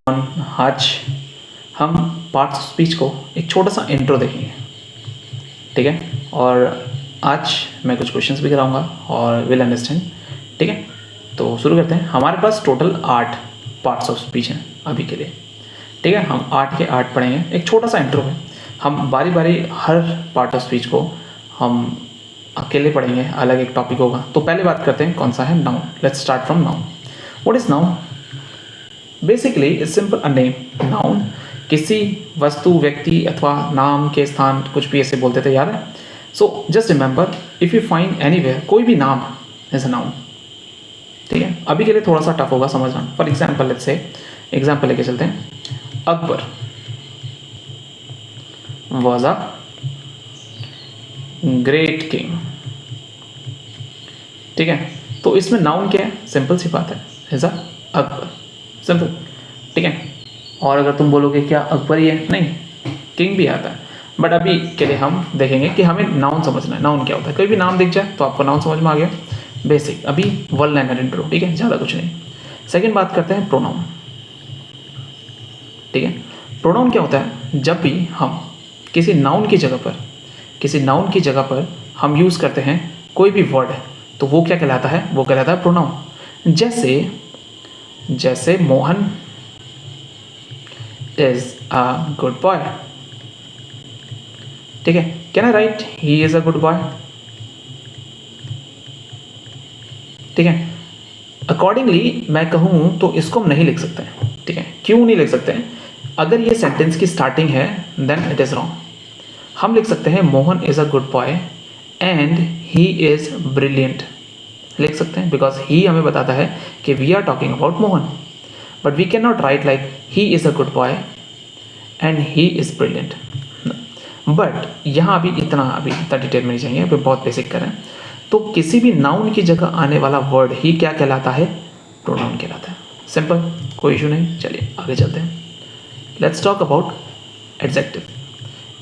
आज हम parts of speech को एक छोटा सा इंट्रो देखेंगे, ठीक है। और आज मैं कुछ क्वेश्चंस भी कराऊंगा और विल अंडरस्टैंड, ठीक है। तो शुरू करते हैं। हमारे पास टोटल 8 पार्ट्स ऑफ स्पीच हैं अभी के लिए, ठीक है। हम 8 के 8 पढ़ेंगे, एक छोटा सा इंट्रो है। हम बारी बारी हर पार्ट ऑफ स्पीच को हम अकेले पढ़ेंगे, अलग एक टॉपिक होगा। तो पहले बात करते हैं कौन सा है, noun. Let's start from noun. What is noun? Basically is simple a name. Noun किसी वस्तु, व्यक्ति अथवा नाम के स्थान, कुछ भी ऐसे बोलते थे, याद है? So just remember, if you find anywhere कोई भी नाम इज अ नाउन, ठीक है। अभी के लिए थोड़ा सा टफ होगा समझना। For example, let's say example लेके चलते हैं। Akbar was a great king, ठीक है। तो इसमें नाउन क्या है? सिंपल सी बात है, इज अ अकबर, सिंपल, ठीक है। और अगर तुम बोलोगे क्या अकबर ही है? नहीं, किंग भी आता है। बट अभी के लिए हम देखेंगे कि हमें नाउन समझना है। नाउन क्या होता है? कोई भी नाम दिख जाए तो आपको नाउन समझ में आ गया, बेसिक। अभी वन लाइनर इंट्रो, ठीक है, ज़्यादा कुछ नहीं। सेकेंड बात करते हैं प्रोनाउन, ठीक है। प्रोनाउन क्या होता है? जब भी हम किसी नाउन की जगह पर हम यूज़ करते हैं कोई भी वर्ड है, तो वो क्या कहलाता है? वो कहलाता है प्रोनाउन। जैसे Mohan is a good boy, ठीक है। Can I right he is a good boy? ठीक है। अकॉर्डिंगली मैं कहूँ तो इसको हम नहीं लिख सकते हैं, ठीक है। क्यों नहीं लिख सकते हैं? अगर ये सेंटेंस की स्टार्टिंग है देन इट इज़ रॉन्ग। हम लिख सकते हैं Mohan is a good boy and he is brilliant, लिख सकते हैं, बिकॉज ही हमें बताता है कि we are talking about Mohan. But we can not write like he is a good boy and he is brilliant. But यहाँ अभी इतना डिटेल में नहीं चाहिए, अभी बहुत बेसिक करें। तो किसी भी नाउन की जगह आने वाला वर्ड ही क्या कहलाता है? प्रोनाउन कहलाता है। सिंपल, कोई इशू नहीं। चलिए आगे चलते हैं। Let's talk about adjective.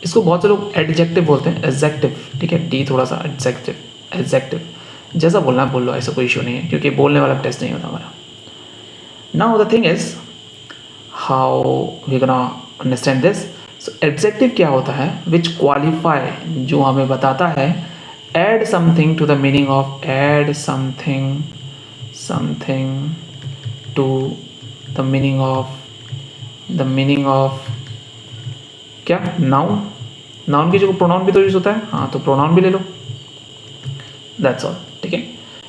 इसको बहुत से लोग एडजेक्टिव बोलते हैं, एडजेक्टिव, ठीक है। डी थोड़ा सा, एडजेक्टिव जैसा बोलना बोल लो, ऐसा कोई इशू नहीं है, क्योंकि बोलने वाला टेस्ट नहीं होता हमारा। Now the thing is how we gonna understand this. So adjective क्या होता है? विच क्वालिफाई, जो हमें बताता है add something to the meaning of, add something to the meaning of क्या? नाउन की जगह प्रोनाउन भी तो यूज होता है, हाँ, तो प्रोनाउन भी ले लो, दैट्स ऑल, ठीक है।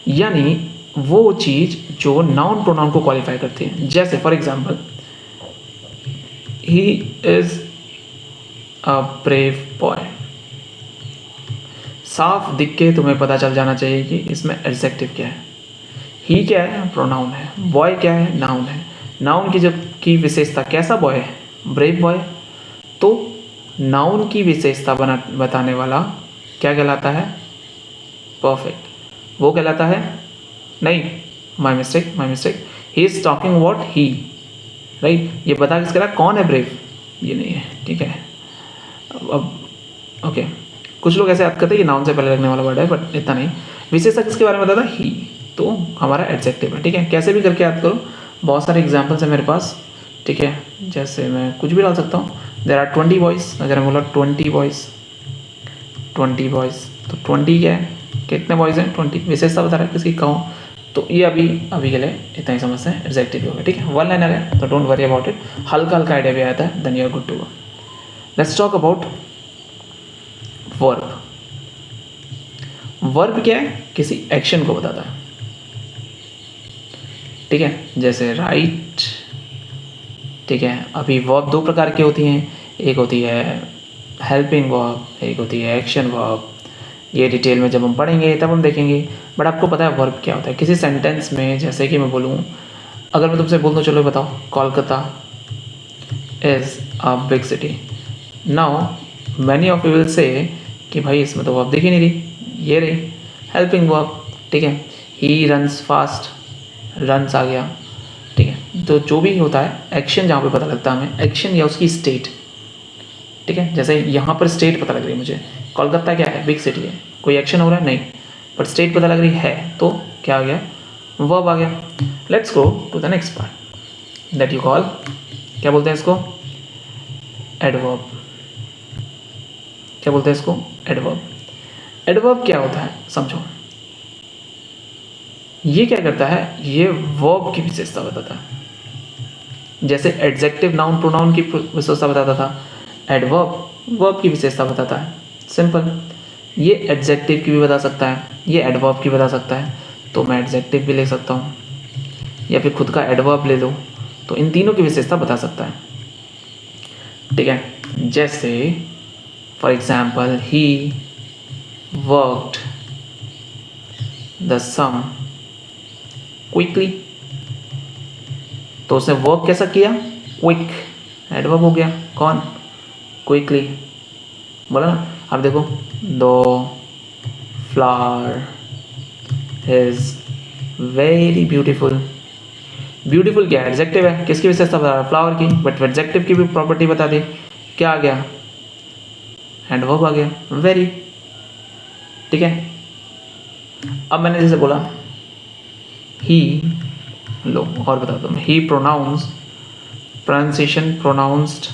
यानी वो चीज जो नाउन प्रोनाउन को क्वालिफाई करती है। जैसे for example, he is a brave boy. साफ दिख के तुम्हें पता चल जाना चाहिए कि इसमें एडजेक्टिव क्या है। ही क्या है? प्रोनाउन है। बॉय क्या है? नाउन है। नाउन की जब की विशेषता, कैसा बॉय है? Brave boy. तो नाउन की विशेषता बताने वाला क्या कहलाता है? परफेक्ट, वो कहलाता है। नहीं, my mistake. He is talking about he, right. ये बता किसके रहा? कौन है ब्रेव? ये नहीं है, ठीक है। अब ओके, कुछ लोग ऐसे याद करते हैं कि नाउन से पहले लगने वाला वर्ड है, बट इतना नहीं। विशेषता किसके बारे में बताता? ही, तो हमारा एडजेक्टिव है, ठीक है। कैसे भी करके याद करो, बहुत सारे एग्जाम्पल्स हैं मेरे पास, ठीक है। जैसे मैं कुछ भी डाल सकता हूँ। देर आर 20 बॉयज़, अगर मैं बोला 20 बॉयज़, तो 20 क्या है? कितने बॉयज़ हैं? 20। विशेषता बता रहा है किसकी, कहूँ तो ये अभी के लिए इतना ही समझते हैं, एडजेक्टिव होगा, ठीक है। वन लाइनर है तो डोंट वरी अबाउट इट, हल्का आइडिया भी आता है, then you are good to go. Let's talk about verb. Verb क्या है? किसी एक्शन को बताता है, ठीक है। जैसे राइट, ठीक है। अभी वर्ब 2 प्रकार की होती हैं, एक होती है हेल्पिंग वर्ब, एक होती है एक्शन वर्ब। ये डिटेल में जब हम पढ़ेंगे तब हम देखेंगे। बट आपको पता है वर्ब क्या होता है? किसी सेंटेंस में, जैसे कि मैं बोलूँ, अगर मैं तुमसे बोल दूँ, चलो बताओ, Kolkata is a big city. Now many of you will say कि भाई इसमें तो वर्ब दिख ही नहीं रही, ये रही हेल्पिंग वर्ब, ठीक है। ही रन्स फास्ट, रन्स आ गया, ठीक है। तो जो भी होता है एक्शन, जहाँ पे पता लगता है हमें एक्शन या उसकी स्टेट, ठीक है। जैसे यहाँ पर स्टेट पता लग रही है मुझे, कोलकाता क्या है? बिग सिटी है। कोई एक्शन हो रहा है? नहीं, बट स्टेट पता लग रही है, तो क्या आ गया? वर्ब आ गया। Let's go to the next part that you call क्या बोलते हैं इसको? एडवर्ब। क्या बोलते हैं इसको? एडवर्ब। एडवर्ब क्या होता है समझो, ये क्या करता है, ये वर्ब की विशेषता बताता है। जैसे एडजेक्टिव नाउन प्रोनाउन की विशेषता बताता था, एडवर्ब वर्ब की विशेषता बताता है। सिंपल। ये एडजेक्टिव की भी बता सकता है, ये एडवर्ब की बता सकता है, तो मैं एडजेक्टिव भी ले सकता हूँ या फिर खुद का एडवर्ब ले लो, तो इन तीनों की विशेषता बता सकता है। ठीक है, जैसे for example he worked the sum quickly, तो उसने वर्क कैसा किया? क्विक, एडवर्ब हो गया। कौन? क्विकली, बोला ना। अब देखो, दो flower is very beautiful. Beautiful क्या एडजेक्टिव है, किसकी विशेषता बता रहा है? फ्लावर की, बट एडजेक्टिव की भी प्रॉपर्टी बता दी, क्या आ गया? एडवर्ब आ गया, वेरी। ठीक है, अब मैंने जैसे बोला ही, लो और बता दो मैं, ही प्रोनाउंस, प्रोनाउंसिएशन प्रोनाउंस्ड।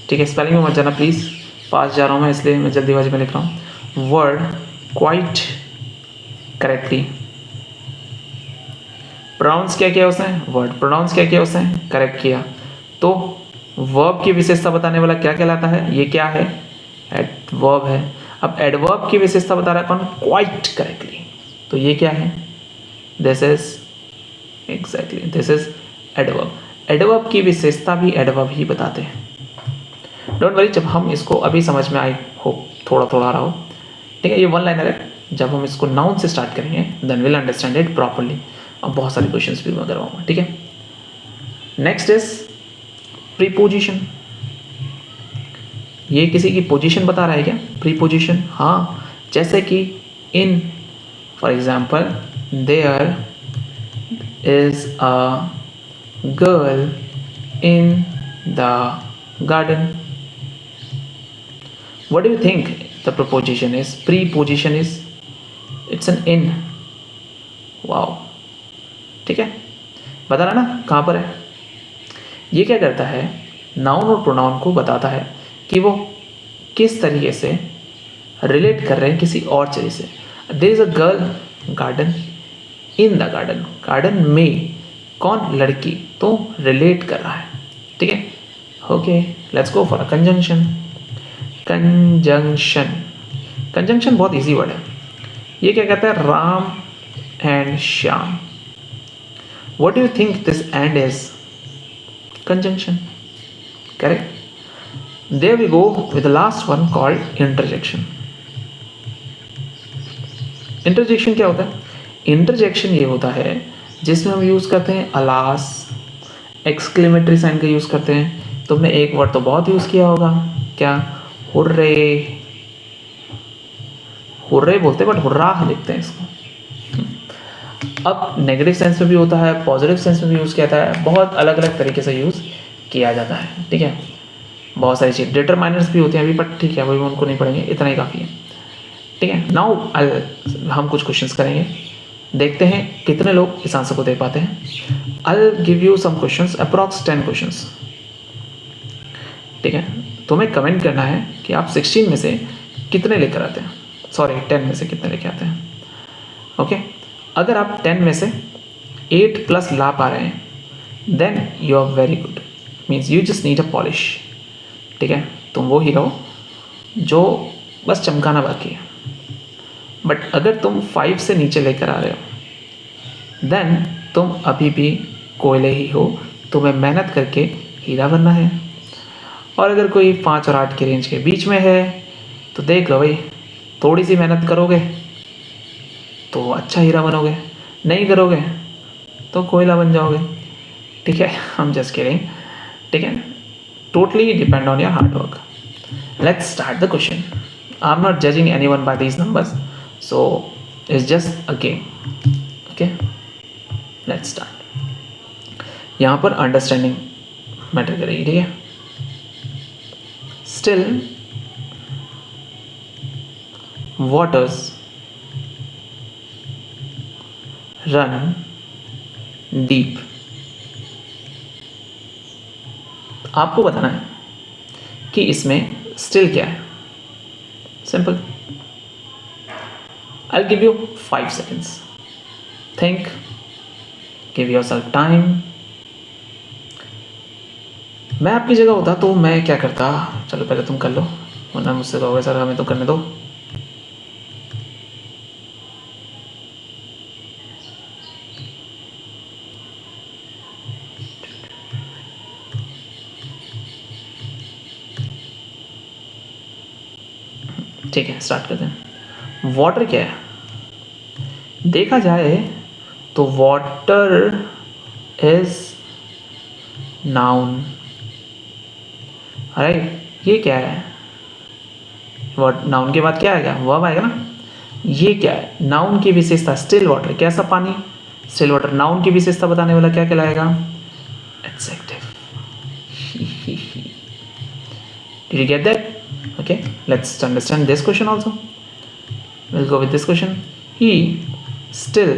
ठीक है, स्पेलिंग में मत जाना प्लीज़, फास्ट जा रहा हूँ मैं इसलिए मैं जल्दीबाजी में लिख रहा हूँ। वर्ड क्वाइट करेक्टली, प्रोनाउंस क्या किया उसने? वर्ड प्रोनाउंस क्या किया उसने? करेक्ट किया। तो वर्ब की विशेषता बताने वाला क्या कहलाता है? ये क्या है? एडवर्ब है। अब एडवर्ब की विशेषता बता रहा है कौन? क्वाइट करेक्टली, तो ये क्या है? This is exactly, this is adverb. Adverb की विशेषता भी एडवर्ब ही बताते हैं। डोंट वरी, जब हम इसको अभी समझ में आई हो, थोड़ा थोड़ा आ रहा हो, ठीक है, ये वन लाइनर है। जब हम इसको नाउन से स्टार्ट करेंगे then will understand it properly, और बहुत सारे क्वेश्चंस भी मैं करवाऊंगा। ठीक है, नेक्स्ट इज प्रीपोजिशन। ये किसी की पोजीशन बता रहा है क्या? प्रीपोजिशन, हाँ, जैसे कि in, for example there is a girl in the garden. What do you think the preposition is? Preposition is, it's an in. Wow. ठीक है, बता रहा ना कहाँ पर है। ये क्या करता है? नाउन और प्रोनाउन को बताता है कि वो किस तरीके से रिलेट कर रहे हैं किसी और चीज़ से। There is a girl garden in the garden, garden में कौन? लड़की, तो रिलेट कर रहा है। ठीक है, okay, let's go for a conjunction. Conjunction, conjunction बहुत इजी वर्ड है। ये क्या कहता है? Ram and Shyam. What do you think this and is? Conjunction, correct. There we go with the last one called interjection. Interjection क्या होता है? इंटरजेक्शन ये होता है जिसमें हम यूज़ करते हैं अलास, एक्सक्लेमेटरी साइन का यूज़ करते हैं। तुमने एक वर्ड तो बहुत यूज़ किया होगा, क्या? हुर्रे, हुर्रे बोलते हैं बट हुर्राह लिखते हैं इसको। अब नेगेटिव सेंस में भी होता है, पॉजिटिव सेंस में भी यूज़ किया जाता है, बहुत अलग अलग तरीके से यूज़ किया जाता है। ठीक है, बहुत सारी चीज़, डिटरमाइनर्स भी होते हैं अभी, बट ठीक है वही उनको नहीं पढ़ेंगे, इतना ही काफ़ी है। ठीक है, नाउ हम कुछ क्वेश्चंस करेंगे, देखते हैं कितने लोग इस आंसर को दे पाते हैं। I give you some questions, approx 10 questions. ठीक है, तुम्हें कमेंट करना है कि आप 16 में से कितने लेकर आते हैं, सॉरी 10 में से कितने लेकर आते हैं। ओके, अगर आप 10 में से 8 प्लस ला पा रहे हैं then you are very good, means you just need a polish. ठीक है, तुम वो ही रहो जो बस चमकाना बाकी है। बट अगर तुम 5 से नीचे लेकर आ रहे हो देन तुम अभी भी कोयले ही हो, तुम्हें मेहनत करके हीरा बनना है। और अगर कोई 5 और 8 की रेंज के बीच में है तो देख लो भाई, थोड़ी सी मेहनत करोगे तो अच्छा हीरा बनोगे, नहीं करोगे तो कोयला बन जाओगे। ठीक है, हम जस्ट किडिंग। ठीक है, totally depend on your hard work. Let's start the question. I am not judging anyone by these numbers, so it's just a game. Okay, let's start. यहाँ पर अंडरस्टैंडिंग मैटर करेगी। ठीक है, स्टिल waters run deep. आपको बताना है कि इसमें स्टिल क्या है. Simple. I'll give you 5 seconds. Think. Give yourself time. मैं आपकी जगह होता तो मैं क्या करता. चलो पहले तुम कर लो, वरना मुझसे कहोगे सर हमें तो करने दो. ठीक है, स्टार्ट करते हैं. वाटर क्या है? देखा जाए तो वाटर इज नाउन. राइट. ये क्या है? वर्ड नाउन के बाद क्या आएगा? वर्ब आएगा ना. ये क्या है? नाउन की विशेषता. स्टिल वाटर कैसा पानी? Still water. नाउन की विशेषता बताने वाला क्या कहलाएगा? Adjective. Did you get that? Okay, let's understand this question also. We'll go with this question. He still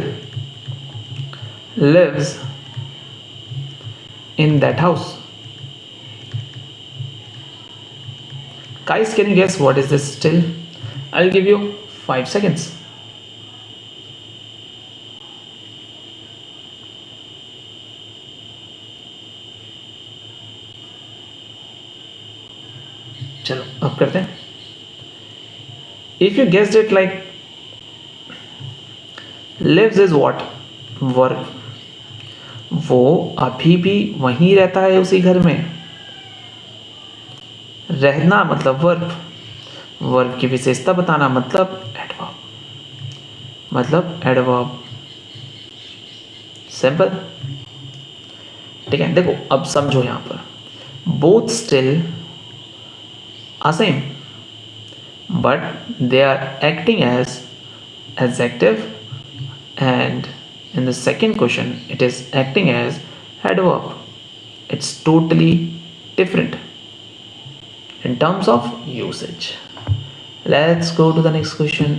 lives in that house. Guys, can you guess what is this still? I'll give you 5 seconds. चलो अब करते हैं. If you guessed it like lives is what? Verb. वो अभी भी वहीं रहता है उसी घर में. रहना मतलब वर्ब. वर्ब की विशेषता बताना मतलब एडवर्ब. सिंपल. ठीक है. देखो अब समझो यहां पर. Both still are same, but they are acting as adjective, and in the second question it is acting as adverb. It's totally different in terms of usage. Let's go to the next question.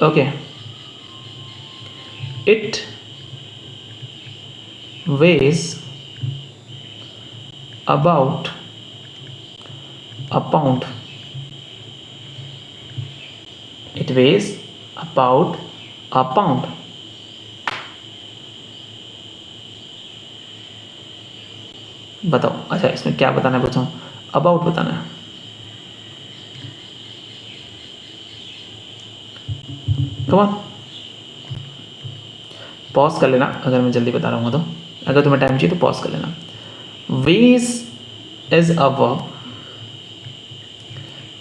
Okay. It weighs about a pound. It weighs about a pound. बताओ. अच्छा, इसमें क्या बताना है? बताओ. About बताना है. Come on. Pause कर लेना अगर मैं जल्दी बता रहा हूँ तो. अगर तुम्हें टाइम चाहिए तो पॉज कर लेना. Weighs is a verb.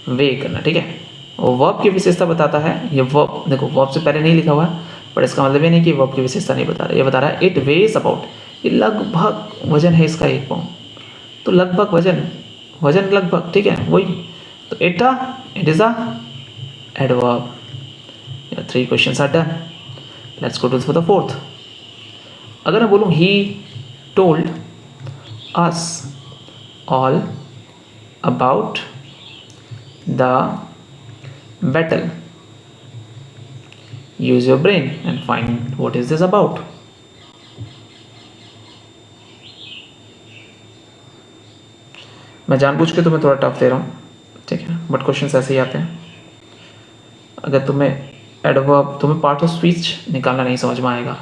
Weigh करना. ठीक है. और वर्ब की विशेषता बताता है. ये वर्ब देखो, वर्ब से पहले नहीं लिखा हुआ है, पर इसका मतलब ये नहीं कि वर्ब की विशेषता नहीं बता रहा है. ये बता रहा है इट वेज अबाउट. ये लगभग वजन है इसका 1 पाउंड. तो लगभग वजन लगभग. ठीक है, वही. तो it is a adverb. 3 questions are done. Let's go to for the 4th. अगर मैं बोलूँ he told us all about the battle. Use your brain and find what is this about. मैं जानबूझ के तुम्हें थोड़ा टफ दे रहा हूँ, ठीक है, बट क्वेश्चंस ऐसे ही आते हैं. अगर तुम्हें एडवर्ब, तुम्हें पार्ट ऑफ स्पीच निकालना नहीं समझ में आएगा.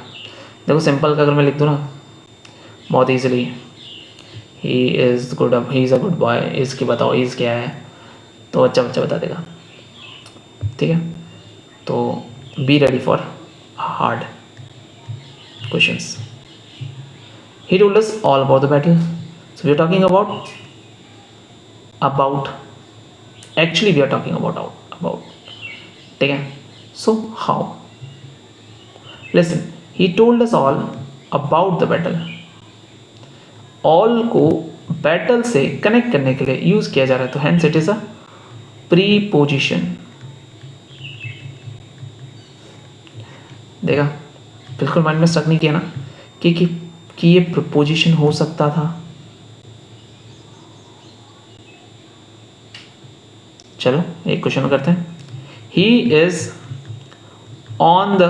देखो सिंपल का अगर मैं लिख दूँ ना बहुत easily, he is a good boy. Is की बताओ, इज़ क्या है, तो बच्चा बता देगा. ठीक है. तो be ready for hard questions. He told us all about the battle. So we are talking about actually we are talking about. ठीक है. So how? Listen, he told us all about the battle. All को battle से connect करने के लिए use किया जा रहा है, तो hence it is a preposition. देखा, बिल्कुल माइंड में स्टक नहीं किया ना कि ये प्रपोजिशन हो सकता था. चलो एक क्वेश्चन करते हैं. He is on the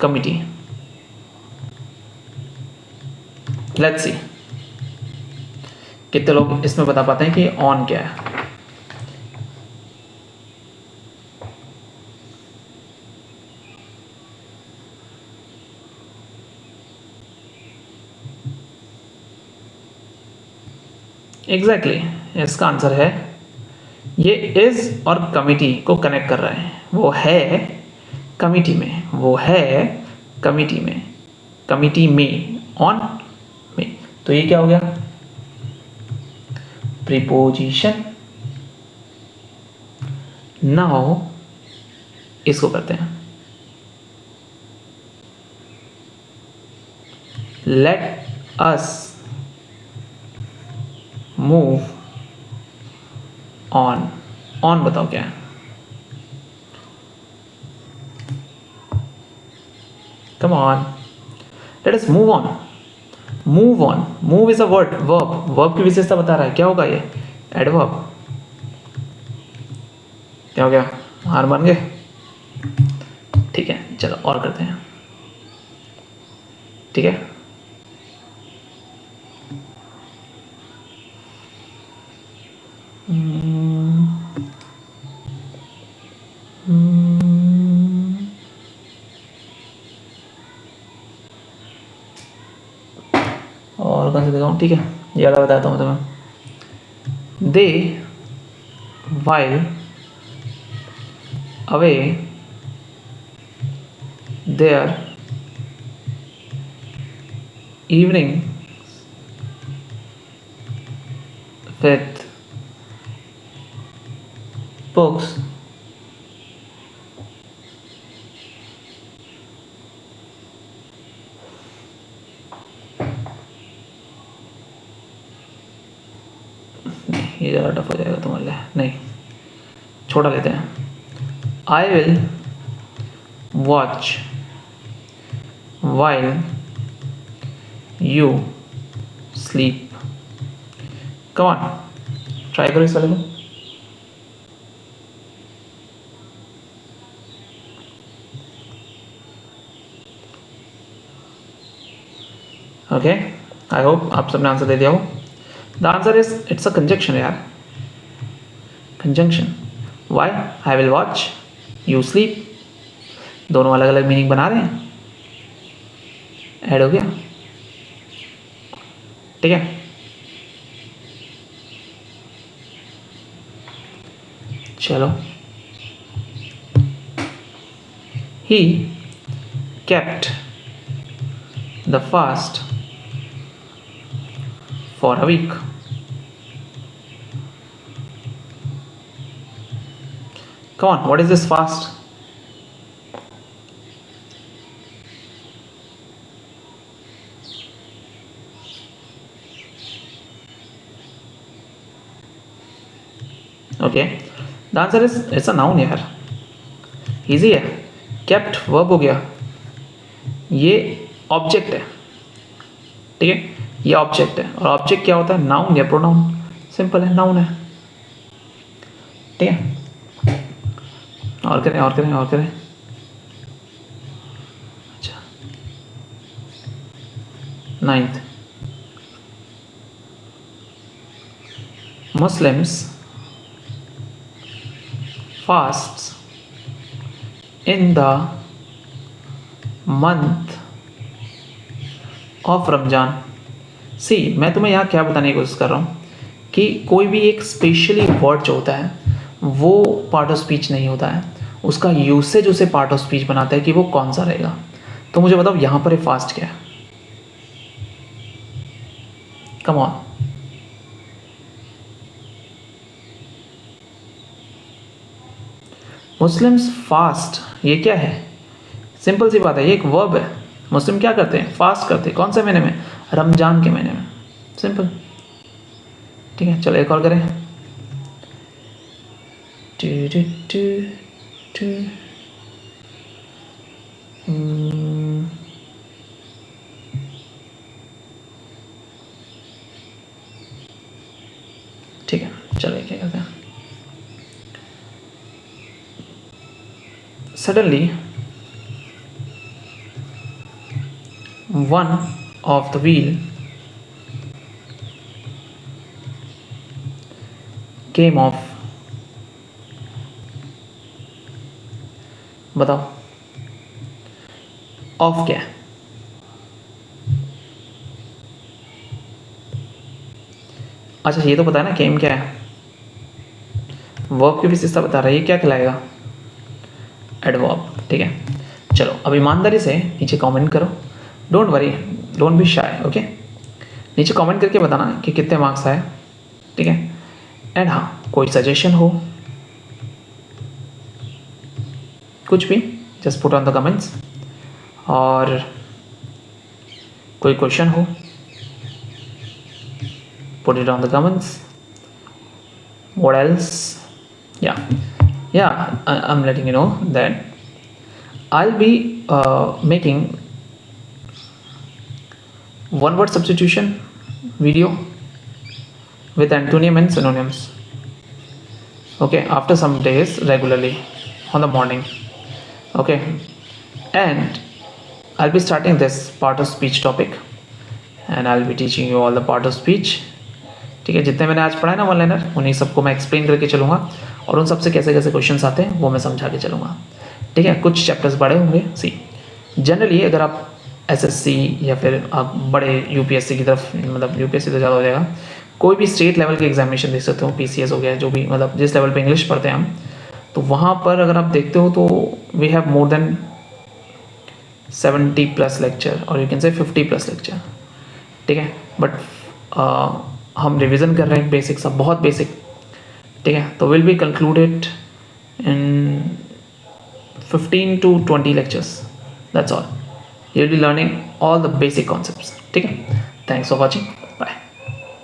committee. Let's see कितने लोग इसमें बता पाते हैं कि ऑन क्या है। एग्जैक्टली इसका आंसर है ये इज और कमिटी को कनेक्ट कर रहे हैं। वो है कमिटी में, वो है कमिटी में, कमिटी में, ऑन में। तो ये क्या हो गया? प्रीपोजिशन। नाउ इसको करते हैं, let us move on. On बताओ क्या है? Come on, let us move on. Move on, move is a word, verb. Verb की विशेषता बता रहा है, क्या होगा ये? एडवर्ब। क्या हो गया? हार मान गए? ठीक है, चलो और करते हैं। ठीक है, और कौन सा दिखाऊँ? ठीक है, ये वाला बताता हूँ तुम्हें। They while away their evening with books ये ज़्यादा टफ हो जाएगा तुम्हारे लिए, नहीं छोटा लेते हैं। आई will watch while you sleep. Come on, try करो इस वाले को। ओके, आई होप आप सबने आंसर दे दिया हो। The answer is it's a conjunction यार, conjunction. Why? I will watch you sleep, दोनों अलग अलग मीनिंग बना रहे हैं, ऐड हो गया। ठीक है, चलो। ही kept the fast for a week. Come on, what is this fast? Okay, the answer is it's a noun यार, इजी है। kept verb हो गया, ये ऑब्जेक्ट है। ठीक है, ये ऑब्जेक्ट है, और ऑब्जेक्ट क्या होता है? नाउन या प्रोनाउन। सिंपल है, नाउन है। ठीक है, और करें और करें और करें। अच्छा, 9th, Muslims fasts in the month of Ramzan. सी, मैं तुम्हें यहाँ क्या बताने की कोशिश कर रहा हूँ कि कोई भी एक स्पेशली वर्ड जो होता है वो पार्ट ऑफ स्पीच नहीं होता है, उसका यूसेज उसे पार्ट ऑफ स्पीच बनाता है कि वो कौन सा रहेगा। तो मुझे बताओ यहाँ पर फास्ट क्या है? कम ऑन, मुस्लिम्स फास्ट, ये क्या है? सिंपल सी बात है, ये एक वर्ब है। मुस्लिम क्या करते हैं? फास्ट करते हैं। कौन से महीने में? रमजान के महीने में। सिंपल। ठीक है, चलो एक और करें। ठीक है, चलो क्या करते हैं। suddenly one of the wheel came off. बताओ ऑफ क्या है? अच्छा ये तो पता है ना केम क्या है, वर्ब की विशेषता बता रहा है, ये क्या कहलाएगा? एडवर्ब। ठीक है, चलो अब ईमानदारी से नीचे कमेंट करो, don't worry, don't be shy, okay. नीचे कमेंट करके बताना कि कितने मार्क्स आए, ठीक है। एंड हाँ, कोई सजेशन हो, कुछ भी, just put on the comments. और कोई क्वेश्चन हो, put it on the comments. What else? I'm letting you know that I'll be making one word substitution video with antonym and synonyms, okay, after some days regularly on the morning, okay. And I'll be starting this part of speech topic and I'll be teaching you all the part of speech, ठीक है। जितने मैंने आज पढ़ा ना one liner, उन्हीं सबको मैं एक्सप्लेन करके चलूँगा और उन सबसे कैसे कैसे क्वेश्चंस आते हैं वो मैं समझा के चलूँगा, ठीक है। कुछ चैप्टर्स बड़े होंगे, सी जनरली अगर आप एसएससी या फिर आप बड़े यूपीएससी की तरफ, मतलब यूपीएससी तो ज़्यादा हो जाएगा, कोई भी स्टेट लेवल के एग्जामिनेशन देख सकते हो, पीसीएस हो गया, जो भी, मतलब जिस लेवल पर इंग्लिश पढ़ते हैं हम, तो वहाँ पर अगर आप देखते हो तो we have more than 70+ lecture और यू कैन से 50+ लेक्चर, ठीक है। बट हम रिवीजन कर रहे हैं बेसिक, सब बहुत बेसिक, ठीक है। तो will be concluded in 15 to 20 lectures, that's all. You'll be learning all the basic concepts, ठीक है। Thanks for watching.